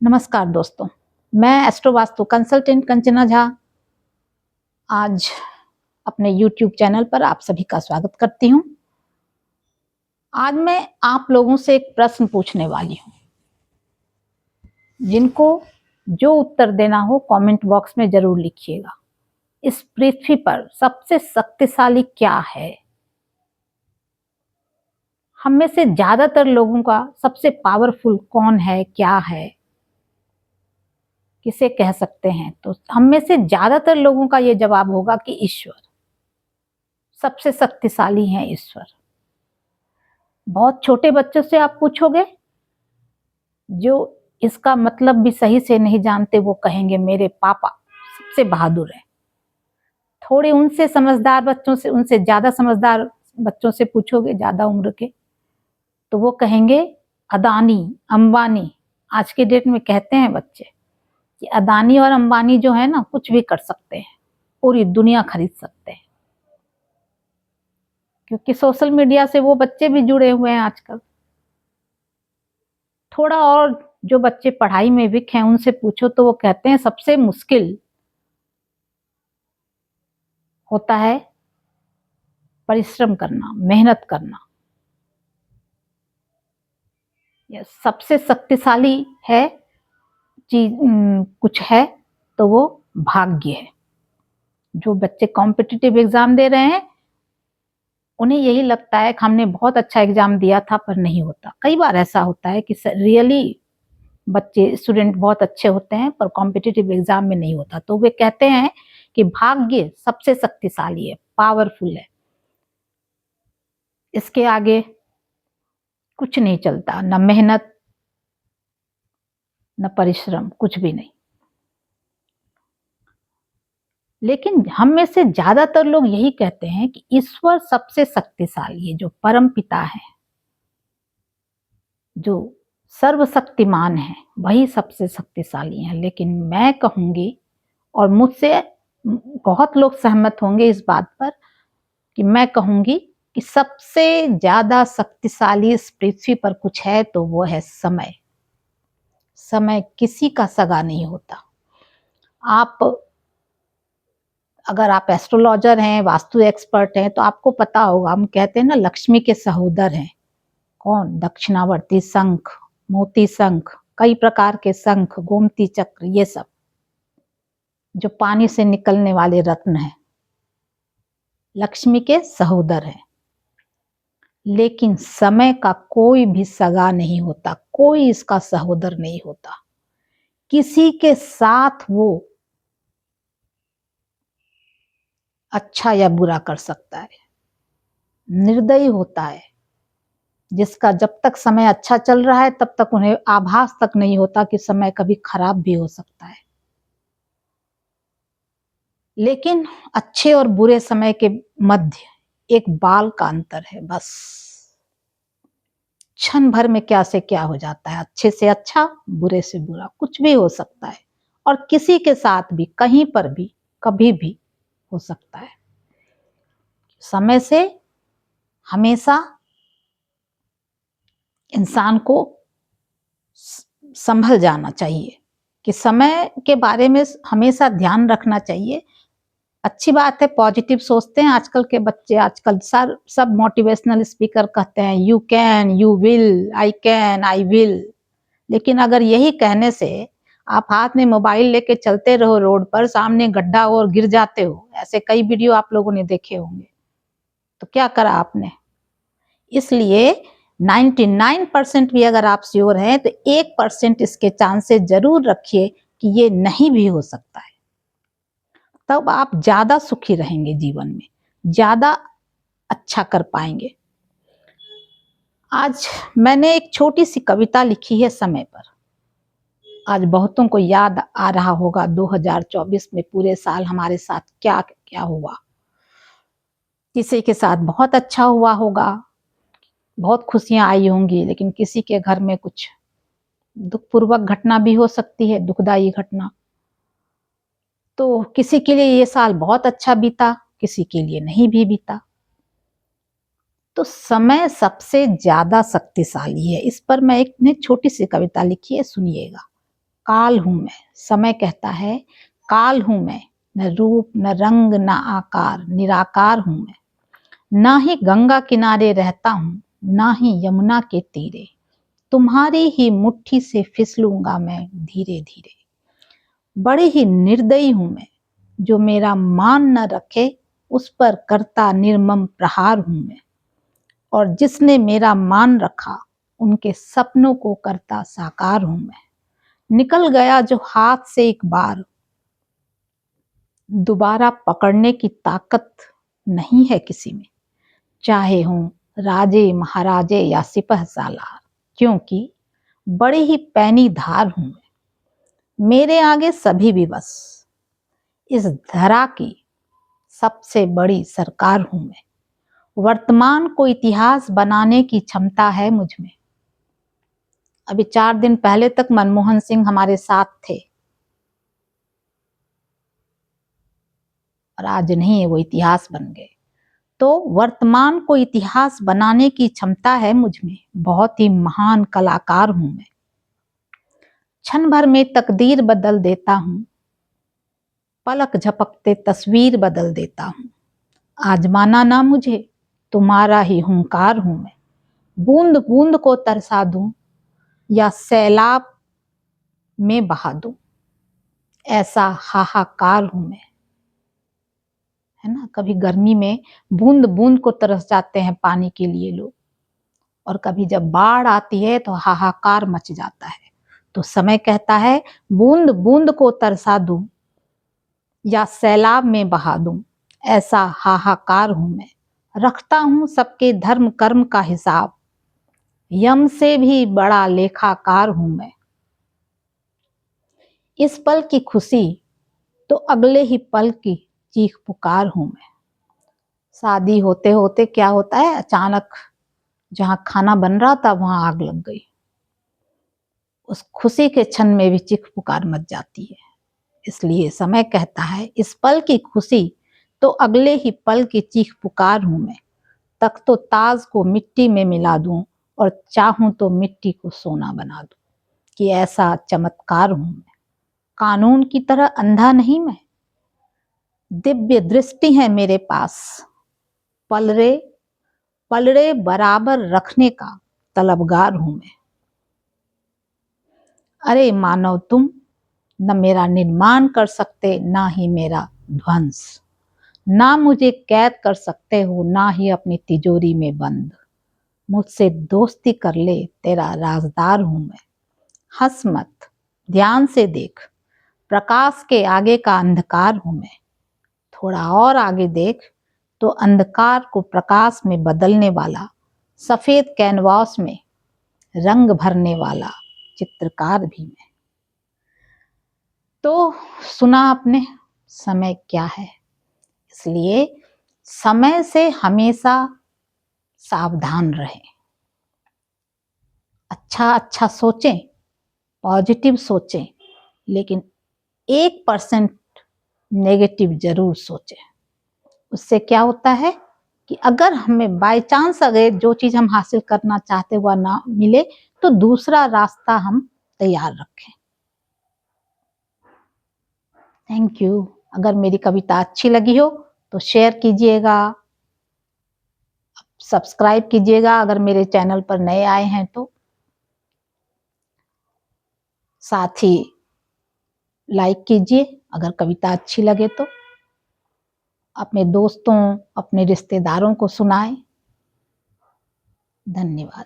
नमस्कार दोस्तों, मैं एस्ट्रो वास्तु कंसल्टेंट कंचना झा आज अपने यूट्यूब चैनल पर आप सभी का स्वागत करती हूँ। आज मैं आप लोगों से एक प्रश्न पूछने वाली हूँ, जिनको जो उत्तर देना हो कमेंट बॉक्स में जरूर लिखिएगा। इस पृथ्वी पर सबसे शक्तिशाली क्या है? हम में से ज्यादातर लोगों का सबसे पावरफुल कौन है, क्या है, किसे कह सकते हैं? तो हम में से ज्यादातर लोगों का ये जवाब होगा कि ईश्वर। सबसे शक्तिशाली हैं ईश्वर। बहुत छोटे बच्चों से आप पूछोगे, जो इसका मतलब भी सही से नहीं जानते, वो कहेंगे मेरे पापा सबसे बहादुर है। थोड़े उनसे समझदार बच्चों से, उनसे ज्यादा समझदार बच्चों से पूछोगे, ज्यादा उम्र के, तो वो कहेंगे अदानी, अंबानी। आज के डेट में कहते हैं बच्चे कि अदानी और अंबानी जो है ना, कुछ भी कर सकते हैं, पूरी दुनिया खरीद सकते हैं, क्योंकि सोशल मीडिया से वो बच्चे भी जुड़े हुए हैं आजकल। थोड़ा और जो बच्चे पढ़ाई में वीक हैं उनसे पूछो तो वो कहते हैं सबसे मुश्किल होता है परिश्रम करना, मेहनत करना। सबसे शक्तिशाली है चीज कुछ है तो वो भाग्य है। जो बच्चे कॉम्पिटिटिव एग्जाम दे रहे हैं उन्हें यही लगता है कि हमने बहुत अच्छा एग्जाम दिया था, पर नहीं होता। कई बार ऐसा होता है कि रियली बच्चे, स्टूडेंट बहुत अच्छे होते हैं पर कॉम्पिटिटिव एग्जाम में नहीं होता, तो वे कहते हैं कि भाग्य सबसे शक्तिशाली है, पावरफुल है। इसके आगे कुछ नहीं चलता, न मेहनत न परिश्रम, कुछ भी नहीं। लेकिन हम में से ज्यादातर लोग यही कहते हैं कि ईश्वर सबसे शक्तिशाली है, जो परम पिता है, जो सर्वशक्तिमान है, वही सबसे शक्तिशाली है। लेकिन मैं कहूंगी, और मुझसे बहुत लोग सहमत होंगे इस बात पर, कि मैं कहूंगी कि सबसे ज्यादा शक्तिशाली इस पृथ्वी पर कुछ है तो वो है समय। समय किसी का सगा नहीं होता। अगर आप एस्ट्रोलॉजर हैं, वास्तु एक्सपर्ट हैं, तो आपको पता होगा, हम कहते हैं ना लक्ष्मी के सहोदर हैं। कौन? दक्षिणावर्ती शंख, मोती शंख, कई प्रकार के शंख, गोमती चक्र, ये सब जो पानी से निकलने वाले रत्न हैं, लक्ष्मी के सहोदर हैं। लेकिन समय का कोई भी सगा नहीं होता, कोई इसका सहोदर नहीं होता। किसी के साथ वो अच्छा या बुरा कर सकता है, निर्दयी होता है, जिसका जब तक समय अच्छा चल रहा है तब तक उन्हें आभास तक नहीं होता कि समय कभी खराब भी हो सकता है। लेकिन अच्छे और बुरे समय के मध्य एक बाल का अंतर है, बस। क्षण भर में क्या से क्या हो जाता है, अच्छे से अच्छा, बुरे से बुरा, कुछ भी हो सकता है। और किसी के साथ भी, कहीं पर भी, कभी भी हो सकता है। समय से हमेशा इंसान को संभल जाना चाहिए, कि समय के बारे में हमेशा ध्यान रखना चाहिए। अच्छी बात है, पॉजिटिव सोचते हैं आजकल के बच्चे। आजकल सब मोटिवेशनल स्पीकर कहते हैं you can, you will, I can, I will. लेकिन अगर यही कहने से आप हाथ में मोबाइल लेके चलते रहो रोड पर, सामने गड्ढा हो और गिर जाते हो, ऐसे कई वीडियो आप लोगों ने देखे होंगे, तो क्या करा आपने? इसलिए 99% भी अगर आप श्योर हैं तो 1% इसके चांसेस जरूर रखिए कि ये नहीं भी हो सकता है। तब आप ज्यादा सुखी रहेंगे, जीवन में ज्यादा अच्छा कर पाएंगे। आज मैंने एक छोटी सी कविता लिखी है समय पर। आज बहुतों को याद आ रहा होगा 2024 में पूरे साल हमारे साथ क्या क्या हुआ। किसी के साथ बहुत अच्छा हुआ होगा, बहुत खुशियां आई होंगी, लेकिन किसी के घर में कुछ दुखपूर्वक घटना भी हो सकती है, दुखदायी घटना। तो किसी के लिए ये साल बहुत अच्छा बीता, किसी के लिए नहीं भी बीता। तो समय सबसे ज्यादा शक्तिशाली है। इस पर मैं एक ने छोटी सी कविता लिखी है, सुनिएगा। काल हूं मैं। समय कहता है काल हूं मैं, न रूप न रंग न आकार, निराकार हूं मैं। ना ही गंगा किनारे रहता हूं, ना ही यमुना के तीरे, तुम्हारी ही मुट्ठी से फिसलूंगा मैं धीरे धीरे। बड़े ही निर्दयी हूं मैं, जो मेरा मान न रखे उस पर करता निर्मम प्रहार हूं मैं। और जिसने मेरा मान रखा उनके सपनों को करता साकार हूं मैं। निकल गया जो हाथ से एक बार, दोबारा पकड़ने की ताकत नहीं है किसी में, चाहे हों राजे महाराजे या सिपह सालार, क्योंकि बड़ी ही पैनी धार हूं मैं। मेरे आगे सभी भी बस, इस धरा की सबसे बड़ी सरकार हूं मैं। वर्तमान को इतिहास बनाने की क्षमता है मुझ में। अभी 4 दिन पहले तक मनमोहन सिंह हमारे साथ थे और आज नहीं है, वो इतिहास बन गए। तो वर्तमान को इतिहास बनाने की क्षमता है मुझ में। बहुत ही महान कलाकार हूं मैं। क्षण भर में तकदीर बदल देता हूं, पलक झपकते तस्वीर बदल देता हूं। आजमाना ना मुझे, तुम्हारा ही हुंकार हूं मैं। बूंद बूंद को तरसा दूं या सैलाब में बहा दूं, ऐसा हाहाकार हूं मैं। है ना, कभी गर्मी में बूंद बूंद को तरस जाते हैं पानी के लिए लोग, और कभी जब बाढ़ आती है तो हाहाकार मच जाता है। तो समय कहता है बूंद बूंद को तरसा दूं या सैलाब में बहा दूं, ऐसा हाहाकार हूं मैं। रखता हूं सबके धर्म कर्म का हिसाब, यम से भी बड़ा लेखाकार हूं मैं। इस पल की खुशी तो अगले ही पल की चीख पुकार हूं मैं। शादी होते होते क्या होता है, अचानक जहां खाना बन रहा था वहां आग लग गई। उस खुशी के क्षण में भी चीख पुकार मच जाती है। इसलिए समय कहता है इस पल की खुशी तो अगले ही पल की चीख पुकार हूं मैं। तख्तो ताज को मिट्टी में मिला दूं और चाहूं तो मिट्टी को सोना बना दूं, कि ऐसा चमत्कार हूं मैं। कानून की तरह अंधा नहीं मैं, दिव्य दृष्टि है मेरे पास। पलड़े पलड़े बराबर रखने का तलबगार हूं मैं। अरे मानव तुम न मेरा निर्माण कर सकते, ना ही मेरा ध्वंस। ना मुझे कैद कर सकते हो, ना ही अपनी तिजोरी में बंद। मुझसे दोस्ती कर ले, तेरा राजदार हूं मैं। हंस मत, ध्यान से देख, प्रकाश के आगे का अंधकार हूं मैं। थोड़ा और आगे देख तो अंधकार को प्रकाश में बदलने वाला, सफेद कैनवास में रंग भरने वाला चित्रकार भी मैं। तो सुना आपने समय क्या है। इसलिए समय से हमेशा सावधान रहें। अच्छा सोचें, पॉजिटिव सोचें, लेकिन 1% नेगेटिव जरूर सोचें। उससे क्या होता है कि अगर हमें बाय चांस अगर जो चीज हम हासिल करना चाहते वह ना मिले तो दूसरा रास्ता हम तैयार रखें। Thank you. अगर मेरी कविता अच्छी लगी हो तो शेयर कीजिएगा, सब्सक्राइब कीजिएगा अगर मेरे चैनल पर नए आए हैं तो, साथ ही लाइक कीजिए अगर कविता अच्छी लगे तो। अपने दोस्तों, अपने रिश्तेदारों को सुनाएं। धन्यवाद।